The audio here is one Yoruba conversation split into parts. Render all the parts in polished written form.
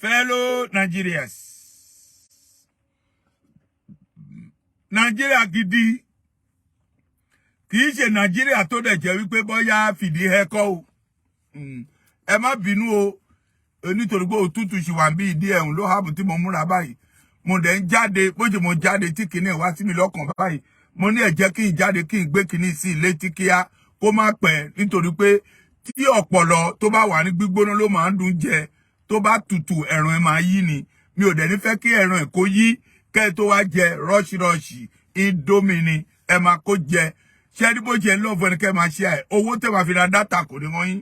fellow Nigerians. Nigeria gidi. Kìí ṣe Nigeria tó dẹ̀ jẹ́ wípé bóyá fìdí hẹ́kọ́ o. Ẹ má bínú o. Nítorí pé òtútù ṣì wà bí ìdí ẹ̀hún ló hábù tí mo múra báyìí. Mo dẹ̀ ń jáde, bójú mo jáde tí kìíní wá sí mi lọ́kàn báyìí. Mo ní ẹ jẹ́ kí n jáde kí n gbé kìíní sí ilé tí kíá kó má pẹ́ nítorí pé tí ọ̀pọ̀lọ́ tó bá wà ní gbígbóná ló máa ń dùn jẹ. Tó bá tutù ẹ̀rùn ẹ̀ máa yí ni. Mi ò dẹ̀ ní fẹ́ kí ẹ̀rùn ẹ̀ kó yí kẹ́ tó wá jẹ rọ́ṣirọ́ṣì indomie ni ẹ máa kó jẹ. Ṣé ní bó jẹ lọ́ọ̀fù ẹni kẹ́ máa ṣe ẹ̀ owó tẹ́ máa fi ra dátà kò ní wọ́n yín.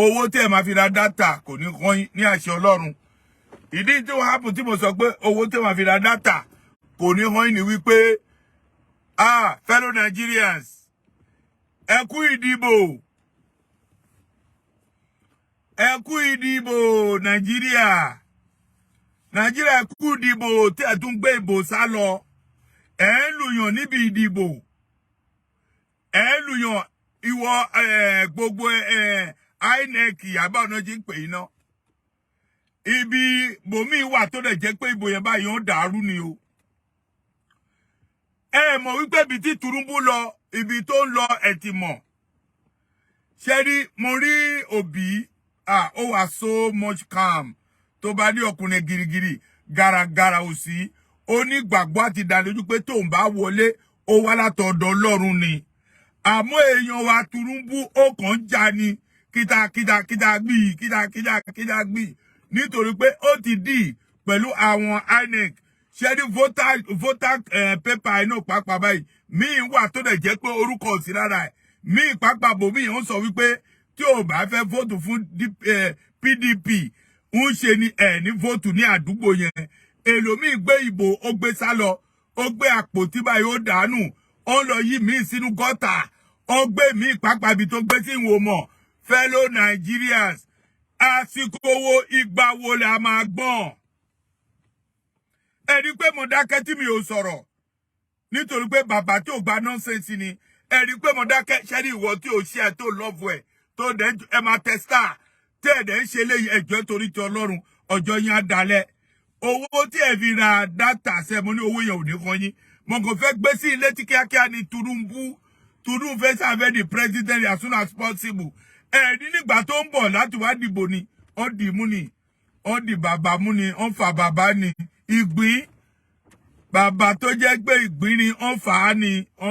Owó tẹ́ máa fi ra dátà kò ní wọ́n yín ní àṣẹ Ọlọ́run. Ìdí tí wọ́n hápù tí mo sọ pé owó tẹ́ máa fi ra dátà kò ní wọ́n yín ni wípé fellow Nigerians ẹ kú ìdìbò. Ẹ kú ìdìbò Nàìjíríà. Nàìjíríà kú ìdìbò tí ẹ tún gbé ìbò sá lọ. Ẹ ń lùyàn níbi ìdìbò. Ẹ ń lùyàn ìwọ gbogbo INEC àbá ọ̀nà jí ń pè iná. Ibi bòmí wà tó dẹ̀ jẹ́ pé ìbò yẹn báyìí ó dàrú ni o. Ẹ mọ̀ wípé ibi tí Tinubu lọ, ibi tó ń lọ ẹ ti mọ̀. Ṣé rí mo rí Òbí ó wà so much calm. Tó bá ní ọkùnrin girigiri gàràgàrà òsì onígbàgbọ́ àti ìdánilójú pé tóun bá wọlé ó wá látọ̀dọ̀ Ọlọ́run ni. Àmọ́ èèyàn wa Tinubu ó kàn já ni kíta gbì nítorí pé ó ti dì pẹ̀lú àwọn INEC. Ṣé ní voter paper inú pápá báyìí míì wà tó dẹ̀ jẹ́ pé orúkọ òsì rárá ẹ̀ míì pápá bòmíì ó sọ wípé tí ò bá fẹ́ vote fún PDP ń ṣe ni ẹ̀ ní vote ní àdúgbò yẹn. Èlòmíì gbé ìbò ó gbé sá lọ ó gbé àpótí báyìí ó dànù ó lọ yí míì sínú gọ́tà ó gbé míì pápá ibi tó gbé sí ìwò mọ̀. Fellow Nigerians àsìkò wo ìgbà wo la máa gbọ́n. Ẹ rí pé mo dákẹ́ tí mi ò sọ̀rọ̀ nítorí pé bàbá tí ò gba nọ́ńsẹ̀nsì ni. Ẹ rí pé mo dákẹ́ ṣẹ́rí ìwọ tí ò ṣe ẹ̀ tó lọ́ọ̀fù ẹ̀ tó dẹ̀ ẹ máa tẹ star tẹ́ ẹ̀ dẹ̀ ń ṣe léyìí ẹjọ́ torí ti Ọlọ́run ọjọ́ yẹn á dalẹ̀. Owó tí ẹ fi ra dátà ṣe mo ní owó yẹn ò ní kan yín. Mo kàn fẹ́ gbé sí ilé tí kíákíá ni Tinubu fẹ́ serve the president as soon as possible. Ẹ ní nígbà tó ń bọ̀ láti wá dìbò ni ó dì mú ni ó dì bàbá mú ni ó ń fa bàbá ni ìgbín bàbá tó jẹ́ pé ìgbín ni ó ń fà á ni ó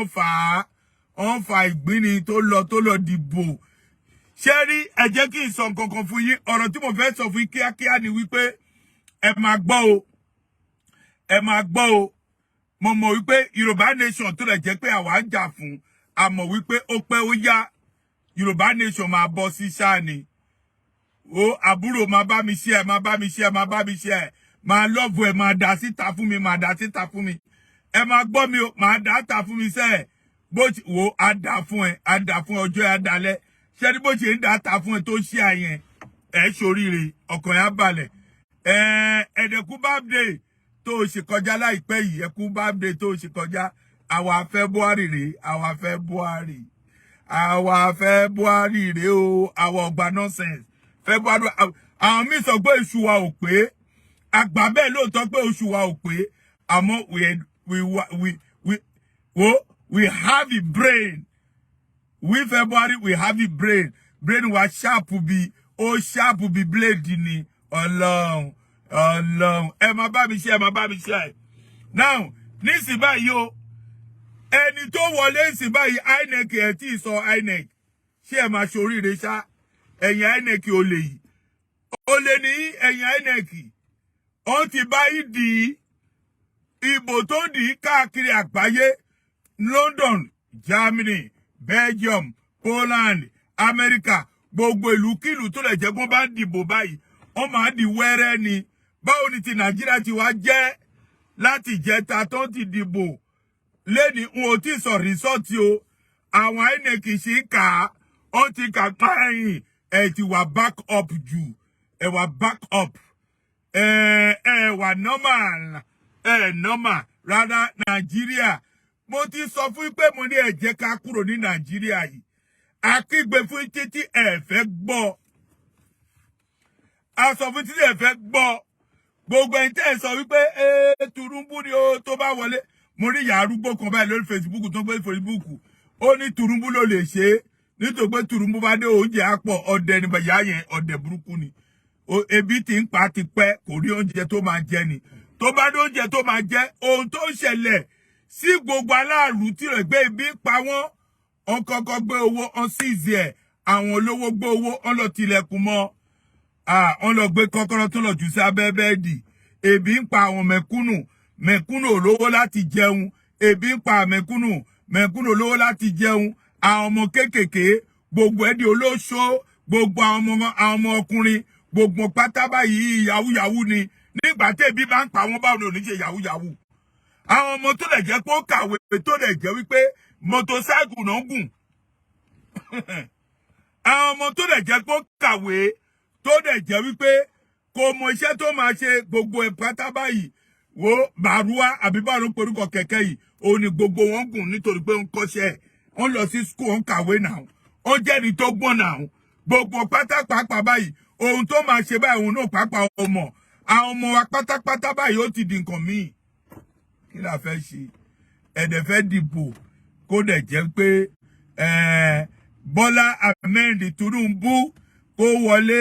ń fa ìgbín ni tó lọ dìbò. Ṣé rí ẹ jẹ́ kí n sọ nǹkan kan fún yín ọ̀rọ̀ tí mo fẹ́ sọ fún yín kíákíá ni wípé ẹ máa gbọ́ o mo mọ̀ wípé Yorùbá nation tó lè jẹ́ pé àwa ń jà fún a mọ̀ wípé ó pẹ́ ó yá Yorùbá nation máa bọ́ sí sáà ni. O àbúrò máa bá mi share máa love ẹ máa dá síta fún mi ẹ máa gbọ́ mi o máa dá ta fún mi sẹ́ bó ti wo á dá fún ẹ ọjọ́ ẹ dalẹ̀ ṣé ní bó ṣe ń dá ta fún ẹ tó ṣe àyẹn ẹ ṣoríire ọkàn yẹn á balẹ̀ ẹ̀dẹ̀kú birthday tó o ṣe kọjá láìpẹ́ yìí ẹ̀kú birthday tó o ṣe kọjá àwa February rèé àwa February rèé o àwa ọgbà nonsense February àwọn míì sọ pé oṣù wa ò pé àgbà bẹ́ẹ̀ lóòótọ́ pé oṣù wa ò pé àmọ́ we have a brain. We February we have a brain wa sharp bí ó sharp bí blade ni Ọlọ́run ẹ má bá mi ṣe now nísìn báyìí o ẹni tó wọlé nísìn báyìí INEC ẹ tí sọ INEC ṣé ẹ máa ṣoríire ṣá ẹ̀yin INEC ò lè yìí ó lè ní ẹ̀yin INEC ó ti báyìí di ìbò tó di káàkiri àgbáyé London, Germany, Belgium, Poland, America gbogbo ìlúkìlú tó lè jẹ́ pé wọ́n bá dìbò báyìí wọ́n máa di wẹ́rẹ́ ni. Báwo ni ti Nàìjíríà ti wá jẹ́ láti jẹta tó ti dìbò lẹ́ni n ò tí sọ rìsọ́ọ̀tì o àwọn INEC ṣì ń kà á ó ti kà páyìn ẹ ti wà back up jù ẹ wà back up wà normal normal rárá Nàìjíríà mo ti sọ fún pé mo ní ẹ jẹ́ ká kúrò ní Nàìjíríà yìí akígbe fún títí ẹ fẹ́ gbọ́ a sọ fún tí ẹ fẹ́ gbọ́ gbogbo ẹni tẹ́ ẹ sọ wípé Tinubu ni ó tó bá wọlé mo rí ìyá arúgbó kan báyìí lórí Facebook tó gbé Facebook ó ní Tinubu ló lè ṣe é nítorí pé Tinubu bá dé oúnjẹ àpọ̀ ọdẹ ni bàyá yẹn ọdẹ burúkú ni ebi tí ń pa ti pẹ́ kò rí oúnjẹ tó máa jẹ ni tó bá dé oúnjẹ tó máa jẹ ohun tó ń ṣẹlẹ̀ sí gbogbo aláàlú tí rẹ̀ gbé ebi ń pa wọ́n wọ́n kọ́kọ́ gbé owó wọ́n sì ìzì ẹ̀ àwọn olówó gbé owó wọ́n lọ tilẹ̀kùn mọ́ wọ́n lọ gbé kọ́kọ́rọ́ tó lọ jù sí abẹ́ bẹ́ẹ̀dì ebi ń pa àwọn mẹ̀kúnnù olówó láti jẹun ebi ń pa mẹ̀kúnnù olówó láti jẹun àwọn ọmọ kéékèèké gbogbo ẹ̀dì olóṣó gbogbo àwọn ọmọ ọkùnrin gbogbo pátá báyìí yahoo ni nígbà tí ebi bá ń pa wọ́n báwo ni ò ní ṣe yahoo àwọn ọmọ tó lè jẹ́ pé ó kàwé tó lè jẹ́ wípé mọ́tòsáìkù náà gùn àwọn ọmọ tó lè jẹ́ pé ó kàwé tó lè jẹ́ wípé kò mọ iṣẹ́ tó máa ṣe gbogbo ẹ̀ pátá báyìí wo bàrúwá àbí báwo ló ń porúkọ kẹ̀kẹ́ yìí òun ni gbogbo wọn gùn nítorí pé ń kọ́ṣẹ́ wọ́n lọ sí school wọ́n kàwé náà ó jẹ́ ní tó gbọ́n náà gbogbo pátápápá báyìí ohun tó máa ṣe báyìí òun náà pàápàá ọmọ àwọn ọmọ wa pátápátá báyìí ó ti di nǹkan míì kí la fẹ́ ṣe ẹ̀dẹ̀ fẹ́ dìbò kó dẹ̀ jẹ́ pé Bọ́lá Ahmed Tinubu kó wọlé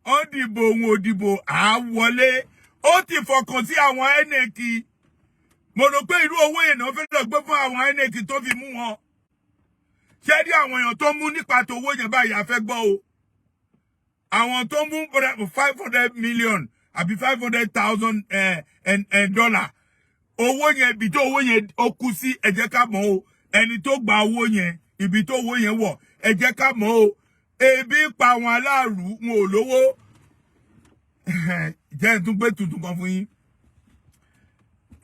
ó dìbò òun ò dìbò á wọlé ó ti fọkàn sí àwọn INEC mo rò pé irú owó yẹn náà fẹ́ lọ gbé fún àwọn INEC tó fi mú wọn ṣé rí àwọn èèyàn tó mú nípa tó owó yẹn báyìí a fẹ́ gbọ́ o àwọn tó mú 500 million àbí 500,000 dollar owó yẹn ibi tó owó yẹn ó kú sí ẹ jẹ́ ká mọ̀ o ẹni tó gba owó yẹn ibi tó owó yẹn wọ̀ ẹ jẹ́ ká mọ̀ o ebi pa àwọn aláàrú wọn ò lówó jẹ́ tún gbé tuntun kan fún yín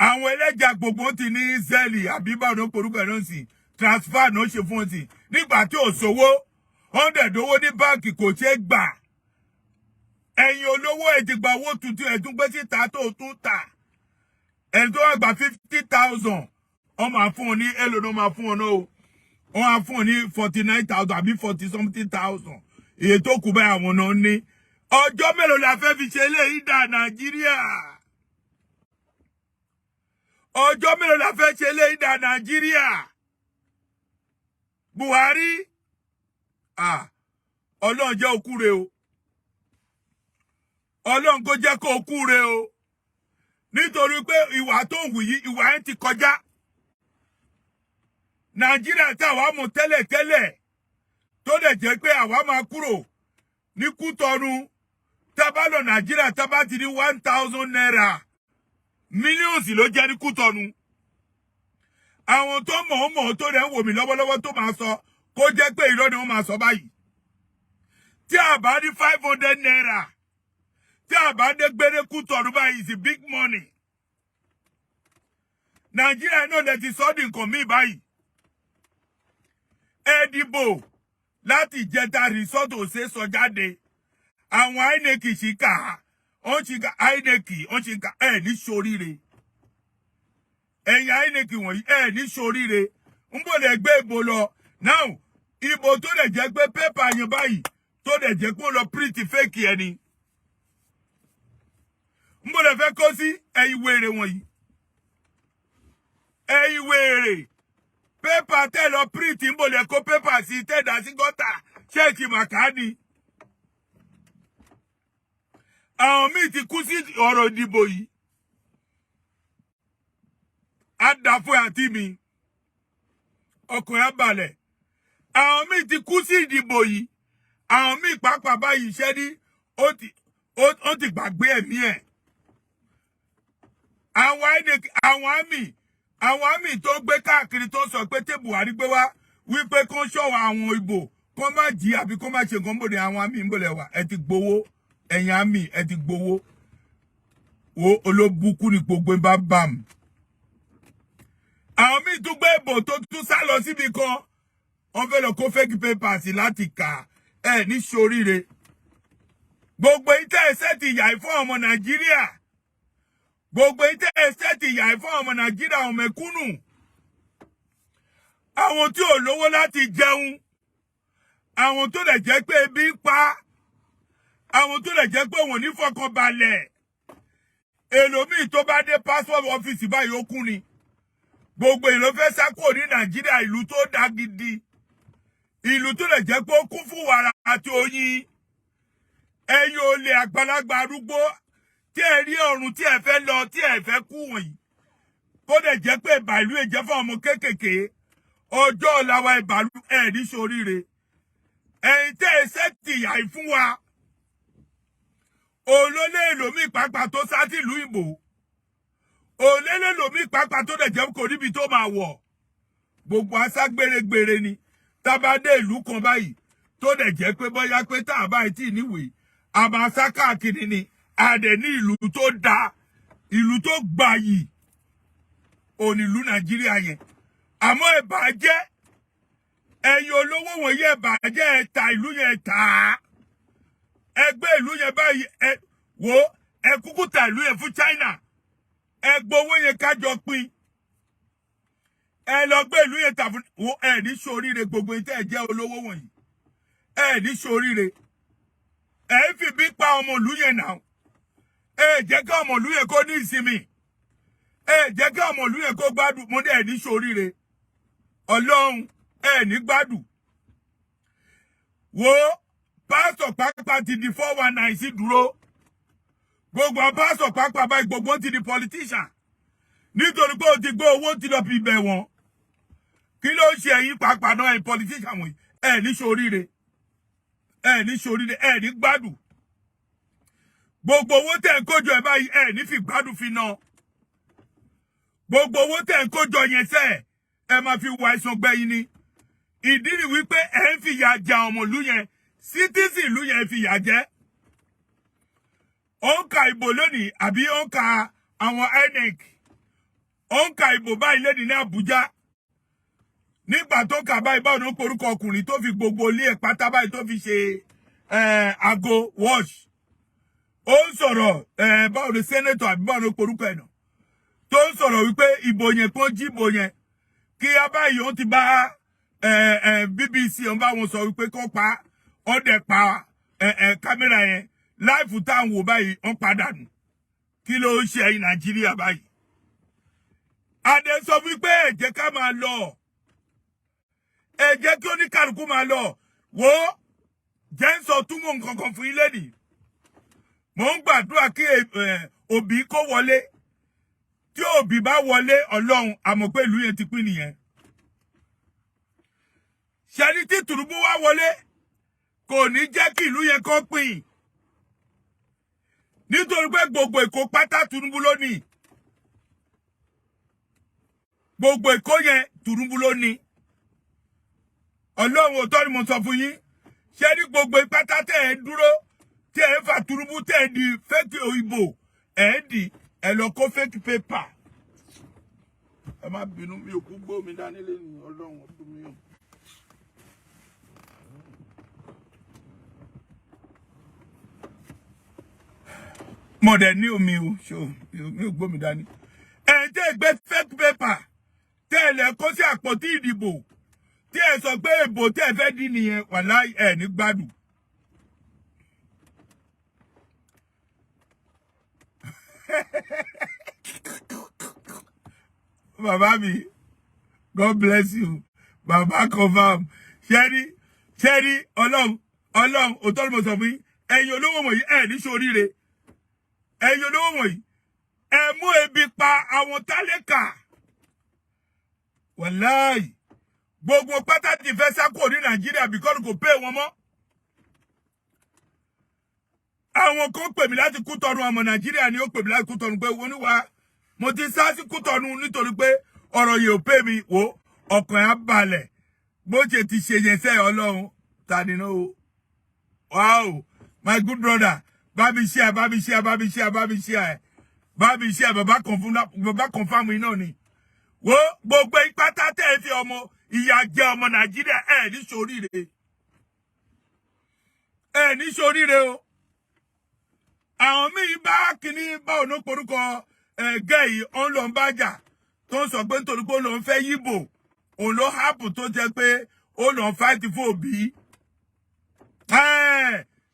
àwọn ẹlẹ́jà gbogbo ti ní zẹ́ẹ̀lì àbí báwọn ló porúkọ náà sí transfer náà ṣe fún ọtí nígbà tí ò sówó 100 owó ní báǹkì kò ṣeé gbà ẹ̀yin olówó ẹ ti gba owó tuntun ẹ tún gbé síta tó tún tà ẹni tó wá gba 50,000 wọ́n máa fún ọ ní èlò náà máa fún ọ náà o wọ́n máa fún ọ ní 49,000 àbí 40-something,000 èyí tó kù báyìí àwọn náà ní ọjọ́ mélòó la fẹ́ fi ṣe eléyìí dà Nàìjíríà ọjọ́ mélòó la fẹ́ ṣe eléyìí dà Nàìjíríà Buhari Ọlọ́run jẹ́ okú re o Ọlọ́run kó jẹ́ kó okú re o nítorí pé ìwà tó ń wù yìí ìwà yẹn ti kọjá Nàìjíríà tí àwa mọ̀ tẹ́lẹ̀tẹ́lẹ̀ tó dẹ̀ jẹ́ pé àwa máa kúrò ní Kútọ́nù tá bá lọ Nàìjíríà tá bá ti ní 1,000 naira millions ló jẹ́ ní Kútọ́nù àwọn tó mọ̀ tó dẹ̀ ń wò mí lọ́wọ́lọ́wọ́ tó máa sọ kó jẹ́ pé irọ́ ni wọ́n máa sọ báyìí tí a bá ní 500 naira tí a bá dé gbére Kútọ́nù báyìí is big money Nàìjíríà náà lè ti sọ di nǹkan míì báyìí ẹ dìbò láti jẹta rìsọ́tò ṣe sọ jáde àwọn INEC ṣìkà wọ́n ṣìkà INEC wọ́n ṣìkà ẹ̀ ní ṣoríire ẹ̀yìn INEC wọ̀nyí ẹ̀ ní ṣoríire ń bò lè gbé ìbò lọ now ìbò tó lè jẹ́ pé pépà yẹn báyìí tó lè jẹ́ pé ó lọ print fake ẹni ń bò lè fẹ́ kó sí ẹ̀yìn wèrè wọ̀nyí ẹ̀yìn wèrè pépà tẹ́ lọ print ń bò lè kó pépà sí tẹ́dà sí gọ́tà ṣéèkì màkàní àwọn míì ti kú sí ọ̀rọ̀ ìdìbò yìí àdàfún àti mi ọkùnrin abalẹ̀ àwọn míì ti kú sí ìdìbò yìí àwọn míì pàápàá báyìí ṣẹ́ ní ó ti gbàgbé ẹ̀mí ẹ̀ àwọn àmì tó gbé káàkiri tó sọ pé tí Buhari gbé wá wípé kó ṣọ́wọ́ àwọn ìbò kó má jí àbí kó má ṣe nǹkan bòde àwọn àmì ń bòlẹ̀ wá ẹ ti gbowó ẹ̀yin àmì ẹ ti gbowó wo olóbùkún ní gbogbo bá bàm àwọn míì tún gbé ìbò tó tún sá lọ síbi kan wọ́n fẹ́ lọ kó fake papers láti kà ẹ ní ṣoríire gbogbo ìtẹ́ ẹsẹ̀ ti yà fún ọmọ Nàìjíríà gbogbo ìtẹ́ ẹsẹ̀ ti yà fún ọmọ Nàìjíríà ọmọ mẹ̀kúnnù àwọn tí ò lówó láti jẹun àwọn tó lè jẹ́ pé ebi ń pa àwọn tó lè jẹ́ pé wọ́n ní fọkànbalẹ̀ èlòmíì tó bá dé passport office báyìí ó kún ni gbogbo ìlú fẹ́ sá kúrò ní Nàìjíríà ìlú tó dá gidi ìlú tó lè jẹ́ pé ó kún fún wàrà àti oyin ẹ̀yin olè àgbàlagbà arúgbó tí ẹ rí ọ̀run tí ẹ fẹ́ lọ tí ẹ fẹ́ kú wọ̀nyí kó dẹ̀ jẹ́ pé ìbàlú ìjẹ́ fún ọmọ kéékèèké ọjọ́ ọ̀la wa ìbàlú ẹ̀ ní soríire ẹ̀yin tẹ́ ẹ ṣètì ìyà fún wa olólè èlòmíì pàápàá tó sá sí ìlú ìbò olólè èlòmíì pàápàá tó dẹ̀ jẹ́ kò níbi tó máa wọ̀ gbogbo asá gbèrègbèrè ni tábàdé ìlú kan báyìí tó dẹ̀ jẹ́ pé bóyá pé tá a báyìí tí níwèé a máa sá káàkiri ni a dẹ̀ ní ìlú tó dáa ìlú tó gbayì onílù Nàìjíríà yẹn àmọ́ ìbàjẹ́ ẹ̀yin olówó wọ̀nyí ìbàjẹ́ ẹ̀ta ìlú yẹn tà á ẹgbẹ́ ìlú yẹn báyìí ẹ kúkú ta ìlú yẹn fún China ẹ gbowó yẹn kájọ pín ẹ lọ gbé ìlú yẹn tà fún ẹ ní ṣoríire gbogbo ìtẹ́ ẹ jẹ́ olówó wọ̀nyí ẹ ní ṣoríire ẹ fi bí pa ọmọ ìlú yẹn náà ẹ jẹ́ ká ọmọ ìlú yẹn kó ní ìsinmi ẹ jẹ́ ká ọmọ ìlú yẹn kó gbádùn mo ní ẹ ní ṣoríire Ọlọ́run ẹ ní gbádùn wo pásọ̀ pápá ti di 419 sí dúró gbogbo pásọ̀ pápá báyìí gbogbo ti di politician nítorí pé o ti gbé owó ti lọ fi bẹ̀ wọ́n kí ló ń ṣe ẹ̀yin pàápàá náà ẹ̀ politician wọ̀nyí ẹ̀ ní ṣoríire ẹ̀ ní ṣoríire ẹ̀ ní gbádùn gbogbo owó tẹ̀ ń kójọ ẹ̀ báyìí ẹ̀ ní fi gbádùn fi ná gbogbo owó tẹ̀ ń kójọ yẹn sẹ́ ẹ̀ máa fi wá ẹ̀sùn gbẹ̀yìn ni ìdí ni wípé ẹ̀ ń fìyà jẹ ọmọ ìlú yẹn citizen ìlú yẹn fìyà jẹ ó ń ka ìbò lónìí àbí ó ń ka àwọn INEC ó ń ka ìbò báyìí lẹ́ni ní Àbújá nígbà tó kà báyìí báwo ló porúkọ ọkùnrin tó fi gbogbo ilé ẹ̀ pátá báyìí tó fi ṣe aago wash ó ń sọ̀rọ̀ báwo ló senator àbí báwo ló porúkọ ẹ̀ nà tó ń sọ̀rọ̀ wípé ìbò yẹn kó jí ìbò yẹn kí á báyìí ó ti bá BBC ó ń bá wọn sọ wípé kó pa ó dẹ̀ pa kámẹ́rà yẹn láìfù táwọn wò báyìí ó padà nù kí ló ń ṣe ẹ̀yin Nàìjíríà báyìí adé sọ wípé ẹ jẹ́ ká máa lọ ẹ jẹ́ kí oníkàlùkù máa lọ wo jẹ́ ń sọ túmọ̀ nǹkan kan fún ilé nì mò ń gbàdúrà kí òbí kó wọlé tí òbí bá wọlé Ọlọ́run àmọ́ pé ìlú yẹn ti pín nìyẹn ṣẹ́ni tí Tinubu wá wọlé kò ní jẹ́ kí ìlú yẹn kó pín nítorí pé gbogbo Èkó pátá Tinubu lónìí gbogbo Èkó yẹn Tinubu lónìí Ọlọ́run òótọ́ ni mo sọ fún yín ṣé ní gbogbo ìpátá tẹ̀ ẹ́ dúró tí ẹ̀ ń fa Tinubu tẹ̀ ẹ́ di fake òyìnbó ẹ̀ ń di ẹ̀ lọ kó fake paper ẹ má bínú mi ò kú gbó mi dání lẹ́nu Ọlọ́run ọdún mi ò. mo dẹ̀ ní omi o ṣó mi ò gbó mi dání ẹ̀ tẹ́ gbé fake paper tẹ́ ẹ lẹ̀ kó sí àpótí ìdìbò tí ẹ sọ pé ìbò tí ẹ fẹ́ dì nìyẹn wàláhì ẹ ní gbádùn. Bàbá mi God bless you bàbá confam ṣẹ́rí ọlọ́run òótọ́ ni mo sọ fún yín ẹ̀yin olówó wọ̀nyí ẹ̀ ní ṣoríire ẹ̀yin olówó wọ̀nyí ẹ mú ebi pa àwọn tálákà wàláhì gbogbo pátá ti fẹ́ sá kúrò ní Nàìjíríà because kò pé wọn mọ́ àwọn kan pè mí láti Kútọ̀nù ọmọ Nàìjíríà ni ó pè mí láti Kútọ̀nù pé wọ́n ní wá mo ti sá sí Kútọ̀nù nítorí pé ọ̀rọ̀ yìí ò pè mí wò ọkàn á balẹ̀ bó ṣe ti ṣe yẹn sẹ́ Ọlọ́run ta ni náà o wow my good brother bá mi share bàbá confirm iná ni wo gbogbo ìpátá tẹ́ fi ọmọ ìyà jẹ ọmọ Nàìjíríà ẹ ní ṣoríire o àwọn míì bá kíní bá òun porúkọ gẹ́yì òun ló ń bájà tó ń sọ pé nítorí pé òun ló ń fẹ́ yíbò òun ló hápù tó jẹ́ pé ó lọ fight fún Òbí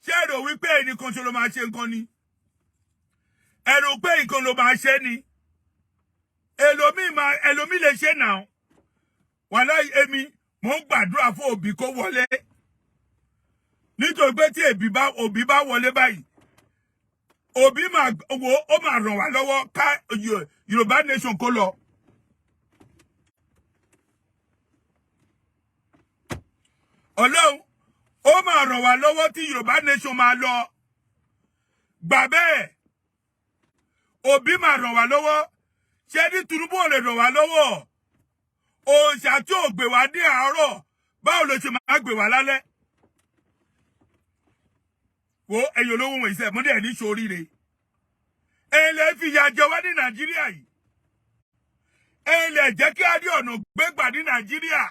ṣé ẹ rò wípé ẹnìkan ṣe ló máa ṣe nǹkan ni ẹ rò pé nǹkan ló máa ṣe ni ẹlòmíì lè ṣe náà wàhálà èmi mò ń gbàdúrà fún Òbí kó wọlé nítorí pé tí Òbí bá wọlé báyìí Òbí ó máa ràn wá lọ́wọ́ ká Yorùbá nation kó lọ. Ọlọ́run ó máa ràn wá lọ́wọ́ tí Yorùbá nation máa lọ. Gbà bẹ́ẹ̀ Òbí máa ràn wá lọ́wọ́ ṣé ní Tinubu ò lè ràn wá lọ́wọ́ òòṣà tí ò gbé wá ní àárọ̀ báwo ló ṣe máa gbé wá lálẹ́. Wo ẹ̀yin olówó wọ̀nyí sẹ́ mọ́dé ẹ̀ ní ṣoríire ẹ̀lẹ́ fi ìyà jẹ wá ní Nàìjíríà yìí ẹ̀lẹ́ jẹ́ kí á rí ọ̀nà gbégbà ní Nàìjíríà.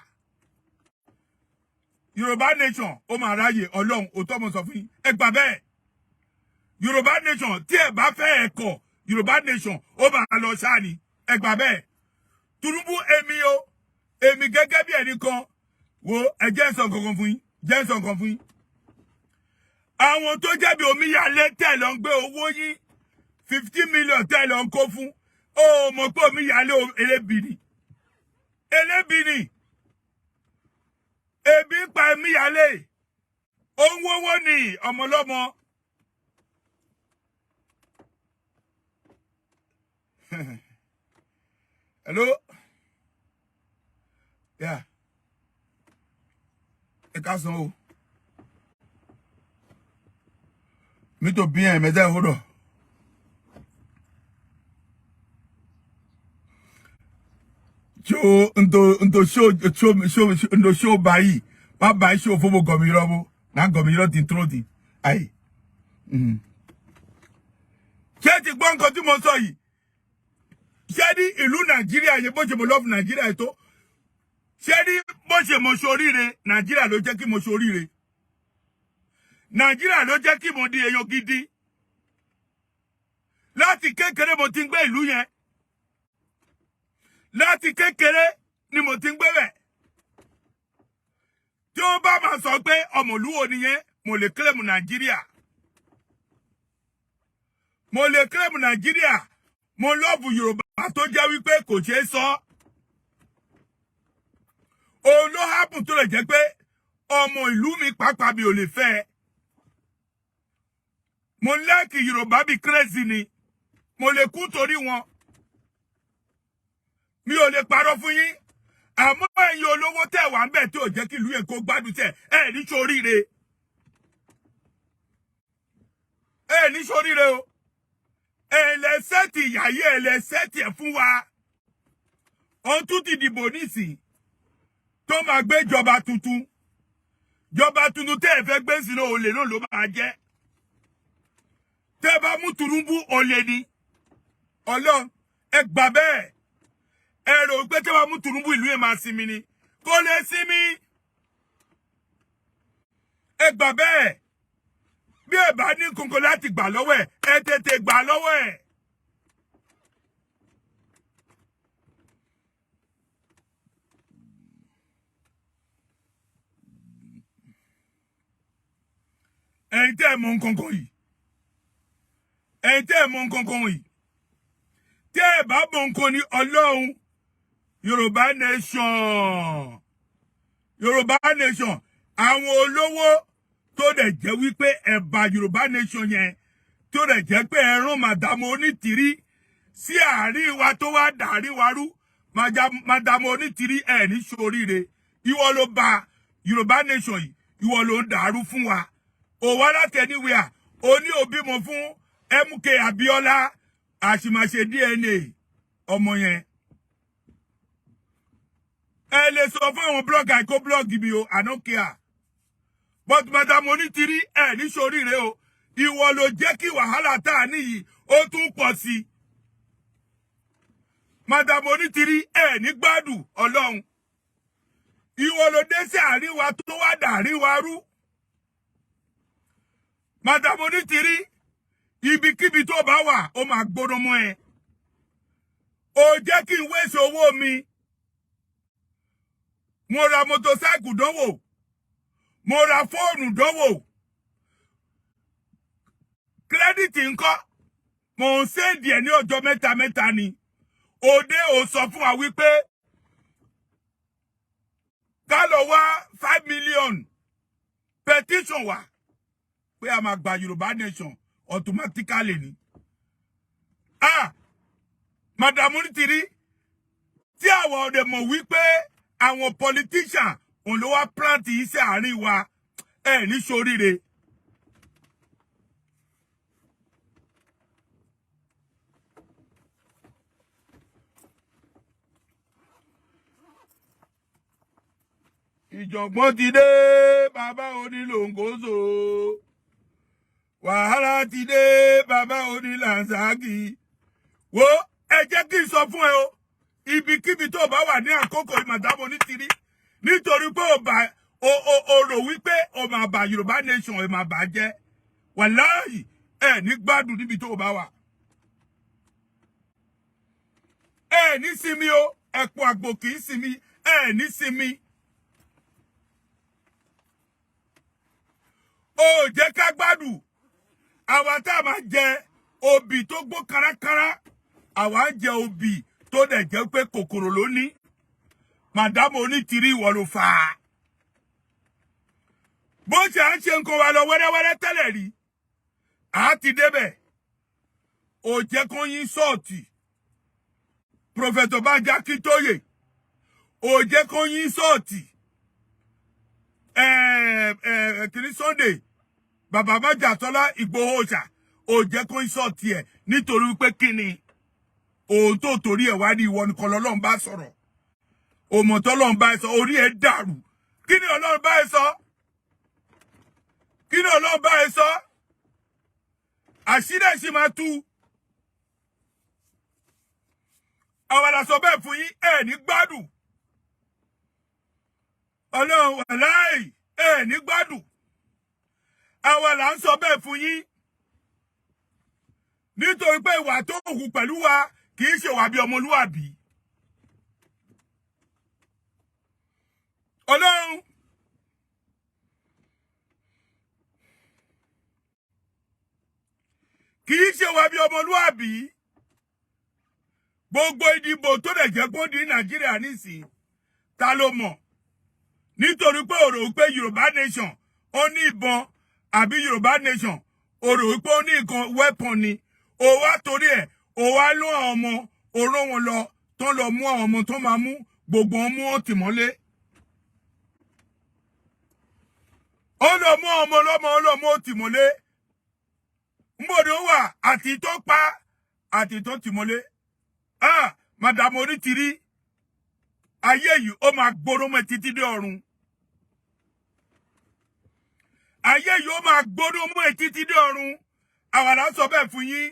Yorùbá nation ó máa ráyè Ọlọ́run òótọ́ mo sọ fún yín ẹ gbà bẹ́ẹ̀ Yorùbá nation tí ẹ bá fẹ́ ẹ̀kọ́ Yorùbá nation ó máa lọ ṣáà ni ẹ gbà bẹ́ẹ̀ Tinubu èmi gẹ́gẹ́ bí ẹnìkan wo ẹ jẹ́ sọ kankan fún yín àwọn tó jẹ́ bí omíyalé tẹ̀ lọ ń gbé owó yín 50 million tẹ̀ lọ ń kó fún ó mọ̀ pé omíyalé elébi ni ebi ń pa omíyalé òun owó ni ọmọlọ́mọ. Hello? Yeah. Ẹ káàsán o. Mi tó bí ẹ̀ mẹ́ta ìhòòdò. Show báyìí. Má báyìí show fún mo gọ̀mìíràn mo. Náà gọ̀mìíràn ti ń tró di. Ayé. Ṣé ti gbọ́ nǹkan tí mo sọ yìí? Ṣé ní ìlú Nàìjíríà yẹn bó ṣe mo love Nàìjíríà tó? Ṣé ní bó ṣe mo ṣoríire Nàìjíríà ló jẹ́ kí mo ṣoríire? Nàìjíríà ló jẹ́ kí mo di èèyàn gidi. Láti kékeré mo ti ń gbé ìlú yẹn. Láti kékeré ni mo ti ń gbé bẹ̀. Tí ó bá máa sọ pé ọmọlúwo nìyẹn, mo lè claim Nàìjíríà. Mo lè claim Nàìjíríà. Mo love Yorùbá tó jẹ́ wípé kò ṣeé sọ. Òun ló happen tó lè jẹ́ pé ọmọ ìlú mi pàápàá mi ò lè fẹ́. Mo like Yorùbá bí crazy ni. Mo lè kú torí wọn. Mi ò lè parọ́ fún yín. Àmọ́ ẹ̀yin olówó tẹ́ wà ńbẹ̀ tí ò jẹ́ kí ìlú yẹn kó gbádùn tẹ́ ẹ̀ ní ṣoríire. Ẹ̀ ní ṣoríire o. Ẹlẹ́sẹ̀tì ìyáyé ẹlẹ́sẹ̀tì ẹ̀ fún wa. Ó tún ti dìbò nísìn tó máa gbé ìjọba tuntun. Ìjọba tuntun tẹ́ ẹ fẹ́ gbé sínú olè náà ló máa jẹ́. Tẹ́ bá mú Tinubu olè ni. Ọlọ́run ẹ gbà bẹ́ẹ̀. Ẹ rò pé tẹ́ bá mú Tinubu ìlú yẹn máa sinmi ni. Kò lè sinmi. Ẹ gbà bẹ́ẹ̀. Bí ẹ bá ní kankan láti gbà lọ́wọ́ ẹ̀, ẹ tètè gbà lọ́wọ́ ẹ̀. Ẹ̀yin tẹ́ ẹ mọ̀ nǹkankan yìí. Ẹ̀yin tẹ́ ẹ mọ̀ nǹkankan yìí. Tẹ́ ẹ bá mọ̀ nǹkan ní Ọlọ́run Yorùbá nation. Yorùbá nation. Àwọn olówó tó dẹ̀ jẹ́ wípé ẹ̀bà Yorùbá nation yẹn tó dẹ̀ jẹ́ pé ẹ̀rùn Màdàmú Onítìrí sí àárín wa tó wá dàárín wa rú Màdàmú Onítìrí ẹ̀ ní ṣoríire. Ìwọ ló ba Yorùbá nation yìí ìwọ ló ń dàrú fún wa. Òwò alátẹniwìà oní òbímọ fún MK Abiola àṣìmáṣe DNA ọmọ yẹn. Ẹ lè sọ fún àwọn blogger àìkó blog mi o, I don't care. But Madam Onítìrí ẹ ní ṣoríire o. Ìwọ ló jẹ́ kí wàhálà tá a níyì ó tún pọ̀ sí. Madam Onítìrí ẹ ní gbádùn Ọlọ́run. Ìwọ ló dé sí àárín wa tó wá dàárín wa rú. Madam Onítìrí ibikíbi tó bá wà ó máa gbóná mọ́ ẹ. Ó jẹ́ kí n wéṣe owó mi. Mo ra motorcycle dánwò. Mo ra fóònù dánwò. credit ńkọ́ mo ń send ẹ ní ọjọ́ mẹ́ta ni òde ò sọ fún wa wípé ká lọ wá 5 million petition wa pé a máa gba Yorùbá nation automatically ni Madam Onitiri tí àwọn ọdẹ mọ̀ wípé àwọn politician òun ló wá plant iṣẹ́ àárín wa ní ṣoríire. Ìjọ̀gbọ́n ti dé bàbá onílòǹgóso wàhálà ti dé bàbá onílànsáàkì wo ẹ jẹ́ kí n sọ fún ẹ o ibikíbi tó bá wà ní àkókò Madam Onitiri nítorí pé o rò wípé o máa bà Yorùbá nation ẹ máa bà jẹ́ wàláhì ẹ ní gbádùn níbi tó bá wà ẹ ní sinmi o ẹ̀pọ̀ àgbò kì í sinmi ẹ ní sinmi. Ó jẹ́ ká gbádùn àwa tá máa jẹ obì tó gbó kárakára àwa jẹ obì tó dẹ̀ jẹ́ pé kòkòrò ló ní Madam Onitiri ìwọ ló fà á bó ṣe à ń ṣe nǹkan wa lọ wẹ́rẹ́wẹ́rẹ́ tẹ́lẹ̀ rí a ti débẹ̀ ó jẹ́ kó yín sọ́ọ̀tì Professor Banji Akintoye ó jẹ́ kó yín sọ́ọ̀tì kìrì Sunday bàbá Májàsọ́lá Ìgbòho Òòṣà ó jẹ́ kó sọ̀tì ẹ̀ nítorí pé kíni òun tó torí ẹ̀ wá ní ìwọ nìkan lọ́lọ́run bá sọ̀rọ̀ òmùtọ́ lọ́run bá ẹ sọ orí ẹ̀ dàrú kíni Ọlọ́run bá ẹ sọ kíni Ọlọ́run bá ẹ sọ àṣírí ẹ̀ sì máa tú àwọn àlàsọ bẹ́ẹ̀ fún yín ẹ̀ ní gbádùn Ọlọ́run wàláì ẹ̀ ní gbádùn àwọn là ń sọ bẹ́ẹ̀ fún yín nítorí pé ìwà tó hù pẹ̀lú wa kì í ṣe wà bí ọmọlúwàbí. Ọlọ́run kì í ṣe wà bí ọmọlúwàbí. Gbogbo ìdìbò tó dẹ̀ jẹ́ kó di Nàìjíríà nísìn ta ló mọ̀ nítorí pé ó rò pé Yorùbá nation ó ní ìbọn àbí Yorùbá nation ó rò pé ó ní nǹkan weapon ni ó wá torí ẹ̀ ó wá lọ àwọn ọmọ oró wọn lọ tó lọ mú àwọn ọmọ tó máa mú gbogbo wọn mú wọn tì mọ́lé ó lọ mú ọmọ ọlọ́mọ ọlọ́mọ ó tì mọ́lé mbòdò wà àti tó pa àti tó tì mọ́lé Madam Onitiri ayé yìí ó máa gbóró mọ́ títí dé ọ̀run ayé yìí ó máa gbóró mọ́ títí dé ọ̀run àwa là ń sọ bẹ́ẹ̀ fún yín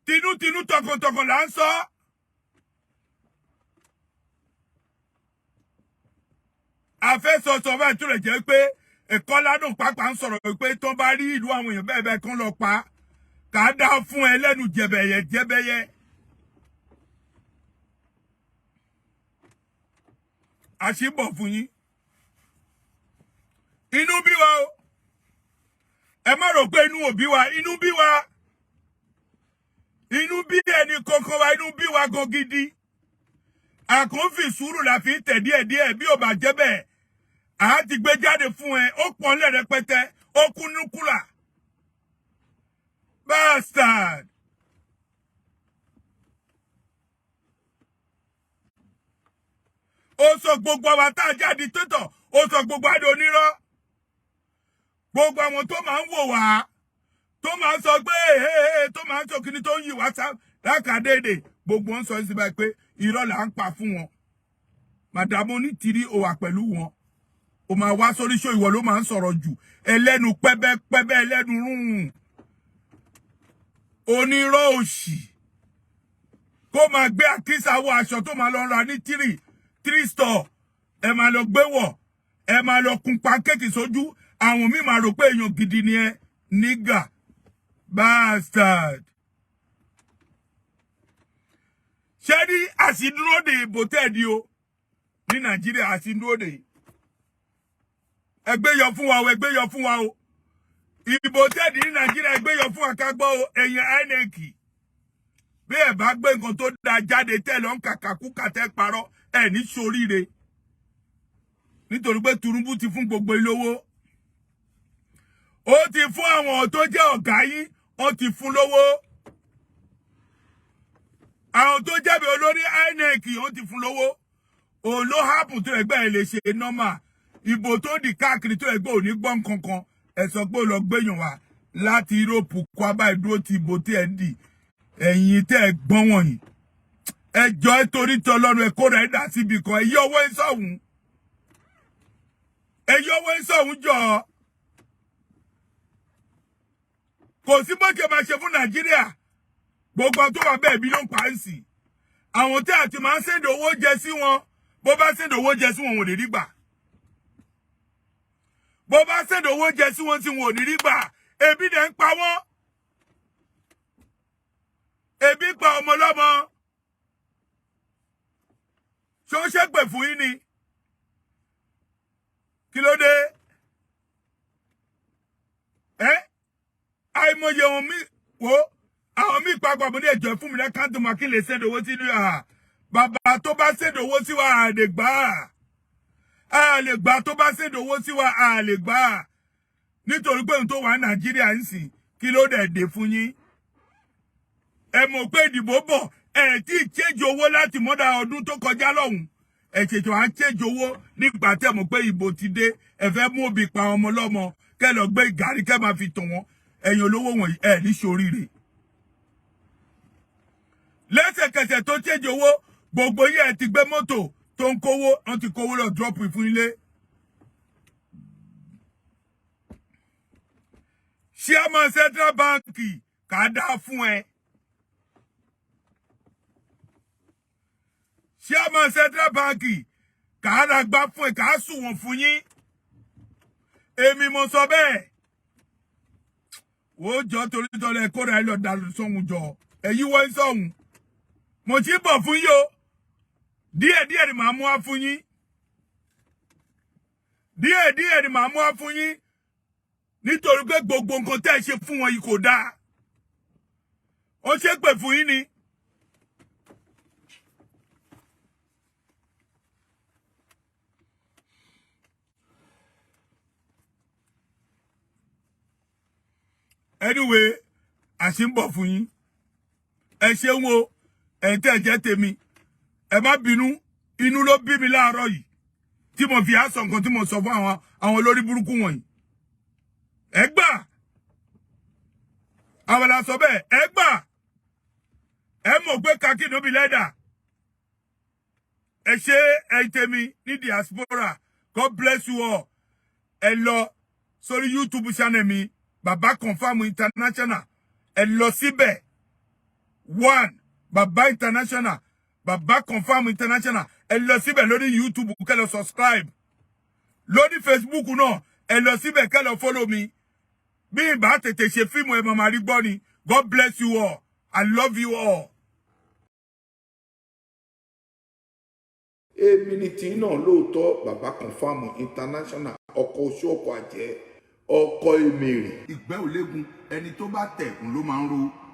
tinútinú tọkàntọkàn là ń sọ àfẹsọsọ bẹ́ẹ̀ tó lè jẹ́ pé ẹ̀kọ́ ládùn pàápàá ń sọ̀rọ̀ pé tó bá rí ìlú àwọn èèyàn bẹ́ẹ̀ bẹ́ẹ̀ kán lọ pa kà á dá fún ẹ lẹ́nu jẹ̀bẹ̀yẹ jẹ́bẹ́yẹ. àṣìbọ̀ fún yín inú bí wa o ẹ má rò pé inú ò bí wa inú bí wa inú bí ẹni kankan wa inú bí wa gan gidi àkófì sùúrù la fi ń tẹ̀ díẹ̀díẹ̀ bí ò bá jẹ́ bẹ́ẹ̀ àá ti gbé jáde fún ẹ ó pọn lẹ́rẹpẹtẹ ó kúnú kúlà bastard. Ó sọ gbogbo àwọn tá a jáde tẹ́tọ̀ ó sọ gbogbo àdó onírọ́ gbogbo àwọn tó máa ń wò wá tó máa ń sọ pé tó máa ń sọ kíní tó ń yí wá lákàdédè gbogbo wọn sọ síbẹ̀ pé irọ́ là ń pa fún wọn Madam Onitiri ó wà pẹ̀lú wọn ó máa wá sórí ṣó ìwọ ló máa ń sọ̀rọ̀ jù ẹlẹ́nu pẹ́bẹ́pẹ́bẹ́ ẹlẹ́nu rúùn onírọ́ òṣì kó máa gbé àkísà wọ aṣọ tó máa lọ ra ní three store ẹ máa lọ gbé wọ̀ ẹ máa lọ kun pancake sójú àwọn míì máa rò pé èèyàn gidi ni ẹ nígà bastard. ṣé ní àṣìdúródè ìbò tẹ́ẹ̀dì o ní Nàìjíríà àṣìdúródè ẹgbẹ́ yọ fún wa o ẹgbẹ́ yọ fún wa o ìbò tẹ́ẹ̀dì ní Nàìjíríà gbé yọ fún akágbọ́ ẹ̀yìn INEC bí ẹ̀ bá gbé nǹkan tó da jáde tẹ́lẹ̀ ń kàkàkú kàtẹ́ parọ́ ẹ̀ ní ṣoríire nítorí pé Tinubu ti fún gbogbo ìlówó ó ti fún àwọn tó jẹ́ ọ̀gá yín ó ti fún lówó àwọn tó jẹ́bi olórí INEC ó ti fún lówó òun ló hápùn tó ẹgbẹ́ ẹ̀ lè ṣe nọ́mà ìbò tó di káàkiri tó ẹgbẹ́ òní gbọ́n kankan ẹ sọ pé ó lọ gbẹ̀yàn wá láti Europe kó abá ìdúró ti ìbò tí ẹ ń dì ẹ̀yin tẹ́ ẹ gbọ́n wọ̀nyí ẹjọ́ ẹ torí tọ́ Ọlọ́run ẹ kóra ẹ dà síbi kan ẹ yọ owó ìsọ̀hún jọ kò sí bó ṣe máa ṣe fún Nàìjíríà gbogbo tó wà bẹ́ẹ̀ bí ló ń pa á sí àwọn tí àti máa ń sẹ́ndì owó jẹ sí wọn bó bá sẹ́ndì owó jẹ sí wọn ò ní rí gbà bó bá sẹ́ndì owó jẹ sí wọn tí wọn ò ní rí gbà ebi dẹ̀ ń pa wọ́n ebi pa ọmọ lọ́mọ ṣó ṣépè fún yín ni kí ló dé àìmọye wọn mi wo àwọn míì papọ̀ mo ní ẹjọ́ fún mi lẹ́kántì mọ́ kí lè sẹ́ndì owó sí ní bàbá tó bá sẹ́ndì owó sí wa a lè gbà á lè gbà tó bá sẹ́ndì owó sí wa a lè gbà á nítorí pé ohun tó wà Nàìjíríà ń sìn kí ló dẹ̀ dé fún yín ẹ mọ̀ pé ìdìbò bọ̀ ẹ tí ì change owó láti mọ́dà ọdún tó kọjá lọ́hùn ẹ ṣètò à ń change owó nígbà tẹ́ mọ̀ pé ìbò ti dé ẹ fẹ́ mú òbí pa ọmọ lọ́mọ kẹ́ lọ gbé gàrí kẹ́ máa fi tàn wọ́n ẹ̀yin olówó wọ̀nyí ẹ ní ṣoríire lẹ́sẹ̀kẹsẹ̀ tó change owó gbogbo yẹ ẹ ti gbé mọ́tò tó ń kówó wọ́n ti kówó lọ drop fún ilé Chairman Central Bank kà á dá fún ẹ Chairman Central Bank kà á ra gbá fún ẹ kà á sùn wọ̀n fún yín èmi mo sọ bẹ́ẹ̀ wò ó jọ torí tọ́lẹ̀ kóra ẹ lọ dàlú sọ́hun jọ èyí wọ́n sọ́hun mo ti bọ̀ fún yín o díẹ̀díẹ̀ ni màá mú wá fún yín díẹ̀díẹ̀ ni màá mú wá fún yín nítorí pé gbogbo nǹkan tẹ́ ẹ ṣe fún wọn yìí kò dáa ó ṣépè fún yín ni anyway àṣì ń bọ̀ fún yín ẹ ṣeun o ẹ̀ tẹ́ ẹ jẹ́ tèmi ẹ má bínú inú ló bí mi láàárọ̀ yìí tí mo fi aṣọ nǹkan tí mo sọ fún àwọn olórí burúkú wọ̀nyí ẹ gbà àwọn la sọ bẹ́ẹ̀ ẹ gbà ẹ mọ̀ pé kàkí ló bí lẹ́dà ẹ ṣe ẹ tèmi ní diaspora God bless you all ẹ lọ sórí YouTube channel mi Baba Confirm International ẹ lọ síbẹ̀ 1 Baba International Baba Confirm International ẹ lọ síbẹ̀ lórí YouTube kẹ́ lọ subscribe lórí Facebook náà ẹ lọ síbẹ̀ kẹ́ lọ follow mi bí ìbá tètè ṣe fíìmù ẹ máa rí gbọ́ ni God bless you all I love you all. èmi ni tí náà lóòótọ́ Baba Confirm International ọkọ̀ oṣù ọkọ̀ àjẹ́ ọkọ̀ èmèrè. ìgbẹ́ òlégun ẹni tó bá tẹ̀kùn ló máa ń ro